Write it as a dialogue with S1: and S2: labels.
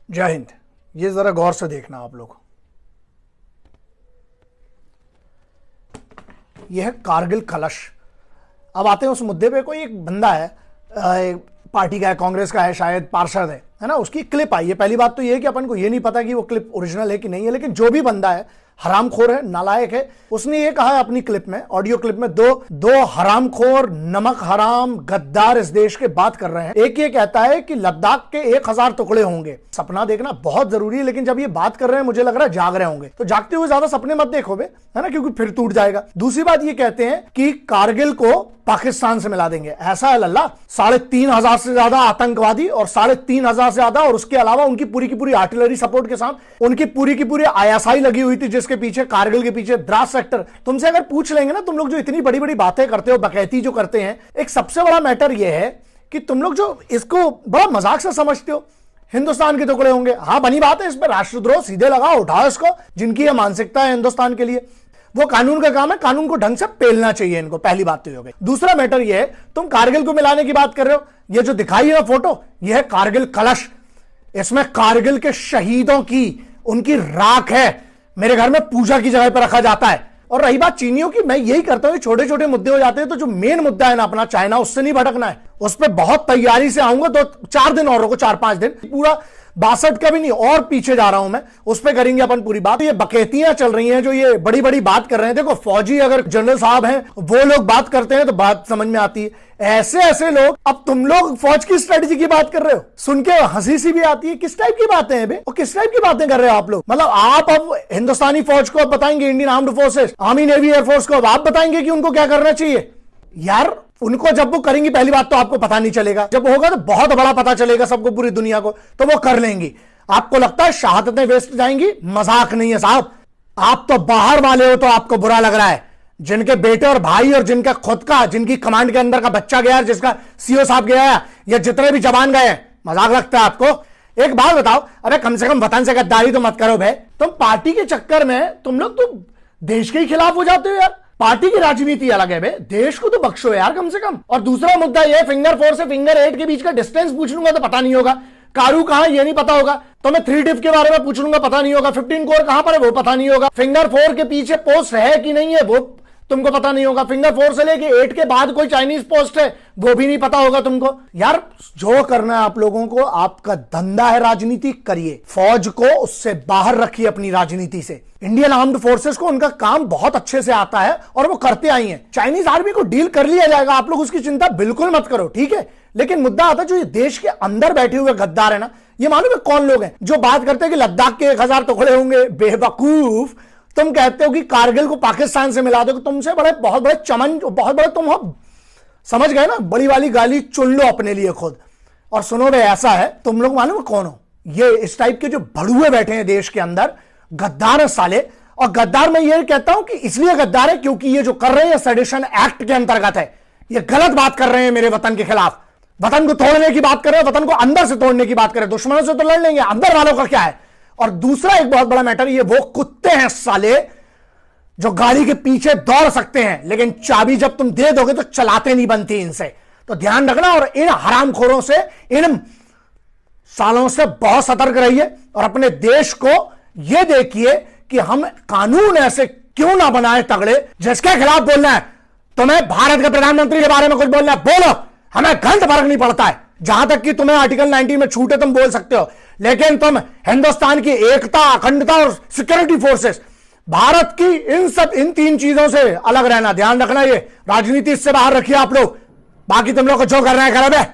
S1: जय हिंद। ये जरा गौर से देखना आप लोग। यह है कारगिल कलश। अब आते हैं उस मुद्दे पे। कोई एक बंदा है, पार्टी का है, कांग्रेस का है, शायद पार्षद है ना, उसकी क्लिप आई है। पहली बात तो ये है कि अपन को ये नहीं पता कि वो क्लिप ओरिजिनल है कि नहीं है, लेकिन जो भी बंदा है हरामखोर है, नालायक है, उसने ये कहा है अपनी क्लिप में, ऑडियो क्लिप में, दो हरामखोर, नमक हराम, गद्दार इस देश के बात कर रहे हैं। एक ये कहता है कि लद्दाख के 1000 टुकड़े होंगे। सपना देखना बहुत जरूरी है, लेकिन जब ये बात कर रहे हैं मुझे लग रहा है जाग रहे होंगे, तो जागते हुए ज्यादा सपने मत देखो बे, है ना, क्योंकि फिर टूट जाएगा। दूसरी बात ये कहते हैं कि कारगिल को पाकिस्तान से मिला देंगे। ऐसा है लल्ला, 3500 से ज्यादा आतंकवादी और 3500 से ज्यादा, और उसके अलावा उनकी पूरी की पूरी आर्टिलरी सपोर्ट के साथ उनकी पूरी की पूरी आईएसआई लगी हुई थी, जिसके पीछे, कारगिल के पीछे द्रास सेक्टर। तुमसे अगर पूछ लेंगे ना, तुम लोग जो इतनी बड़ी बड़ी बातें करते हो, बकैती जो करते हैं, एक सबसे बड़ा मैटर यह है कि तुम लोग जो इसको बड़ा मजाक से समझते हो, हिंदुस्तान के टुकड़े होंगे। हाँ, बनी बात है, इस पर राष्ट्रद्रोह सीधे लगाओ, उठाओ इसको। जिनकी यह मानसिकता है हिंदुस्तान के लिए, वो कानून का काम है, कानून को ढंग से पेलना चाहिए इनको। पहली बात तो ये हो गई। दूसरा मैटर ये है, तुम कारगिल को मिलाने की बात कर रहे हो। ये जो दिखाई है फोटो, ये है कारगिल कलश। इसमें कारगिल के शहीदों की, उनकी राख है, मेरे घर में पूजा की जगह पर रखा जाता है। और रही बात चीनियों की, मैं यही करता हूं, छोटे छोटे मुद्दे हो जाते हैं, तो जो मेन मुद्दा है ना अपना चाइना, उससे नहीं भटकना है। उस पर बहुत तैयारी से आऊंगा, 2-4 दिन और रुको, 4-5 दिन, पूरा 62 का भी नहीं और पीछे जा रहा हूं मैं, उस पर करेंगे अपन पूरी बात। ये बकैतियां चल रही हैं, जो ये बड़ी बड़ी बात कर रहे हैं। देखो, फौजी अगर जनरल साहब हैं, वो लोग बात करते हैं तो बात समझ में आती है। ऐसे ऐसे लोग, अब तुम लोग फौज की स्ट्रेटजी की बात कर रहे हो, सुन के हंसी सी भी आती है। किस टाइप की बातें हैं बे, और किस टाइप की बातें कर रहे हो आप लोग? मतलब आप अब हिंदुस्तानी फौज को बताएंगे, Indian armed forces, army, navy, air force को अब आप बताएंगे कि उनको क्या करना चाहिए? यार, उनको जब वो करेंगी, पहली बात तो आपको पता नहीं चलेगा, जब होगा तो बहुत बड़ा पता चलेगा सबको, पूरी दुनिया को, तो वो कर लेंगी। आपको लगता है शहादतें वेस्ट जाएंगी? मजाक नहीं है साहब। आप तो बाहर वाले हो तो आपको बुरा लग रहा है। जिनके बेटे और भाई और जिनका खुद का, जिनकी कमांड के अंदर का बच्चा गया, जिसका सीओ साहब गया, या जितने भी जवान गए, मजाक लगता है आपको? एक बात बताओ, अरे कम से कम वतन से गद्दारी तो मत करो भाई। तुम पार्टी के चक्कर में तुम लोग तो देश के ही खिलाफ हो जाते हो यार। पार्टी की राजनीति अलग है बे, देश को तो बख्शो यार कम से कम। और दूसरा मुद्दा यह, फिंगर 4 से फिंगर 8 के बीच का डिस्टेंस पूछ लूंगा तो पता नहीं होगा। कारू कहां, ये नहीं पता होगा। तो मैं 3 डिफ के बारे में पूछ लूंगा, पता नहीं होगा। 15 कोर कहां पर है, वो पता नहीं होगा। फिंगर 4 के पीछे पोस्ट है कि नहीं है, वो तुमको पता नहीं होगा। फिंगर 4 से लेके 8 के बाद कोई चाइनीज पोस्ट है, वो भी नहीं पता होगा तुमको। यार, जो करना है आप लोगों को, आपका धंधा है राजनीति, करिए। फौज को उससे बाहर रखिए अपनी राजनीति से। इंडियन आर्म्ड फोर्सेस को उनका काम बहुत अच्छे से आता है और वो करते आई हैं। चाइनीज आर्मी को डील कर लिया जाएगा, आप लोग उसकी चिंता बिल्कुल मत करो, ठीक है। लेकिन मुद्दा आता है, जो ये देश के अंदर बैठे हुए गद्दार है ना, ये मालूम है कौन लोग हैं? जो बात करते हैं कि लद्दाख के 1000 टुकड़े होंगे। बेवकूफ, तुम कहते हो कि कारगिल को पाकिस्तान से मिला दो, तुमसे बड़े, बहुत बड़े चमन, बहुत बड़े तुम हो, समझ गए ना? बड़ी वाली गाली चुन लो अपने लिए खुद। और सुनो भाई, ऐसा है, तुम लोग मालूम है कौन हो? ये इस टाइप के जो भड़ुए बैठे हैं देश के अंदर, गद्दार है साले। और गद्दार मैं ये कहता हूं कि इसलिए गद्दार है क्योंकि ये जो कर रहे हैं सेडिशन एक्ट के अंतर्गत है। ये गलत बात कर रहे हैं मेरे वतन के खिलाफ। वतन को तोड़ने की बात कर रहे हैं, वतन को अंदर से तोड़ने की बात कर रहे हैं। दुश्मनों से तो लड़ लेंगे, अंदर वालों का क्या है? और दूसरा एक बहुत बड़ा मैटर, ये वो कुत्ते हैं साले जो गाड़ी के पीछे दौड़ सकते हैं, लेकिन चाबी जब तुम दे दोगे तो चलाते नहीं बनती इनसे। तो ध्यान रखना, और इन हरामखोरों से, इन सालों से बहुत सतर्क रहिए। और अपने देश को यह देखिए कि हम कानून ऐसे क्यों ना बनाए तगड़े, जिसके खिलाफ बोलना है। तुम्हें भारत के प्रधानमंत्री के बारे में कुछ बोलना है, बोलो, हमें घंट फर्क नहीं पड़ता है। जहां तक कि तुम्हें आर्टिकल 19 में छूटे, तुम बोल सकते हो। लेकिन तुम हिंदुस्तान की एकता, अखंडता और सिक्योरिटी फोर्सेस, भारत की इन 3 चीजों से अलग रहना। ध्यान रखना, ये राजनीति इससे बाहर रखिए आप लोग। बाकी तुम लोग को जो करना है करो बे।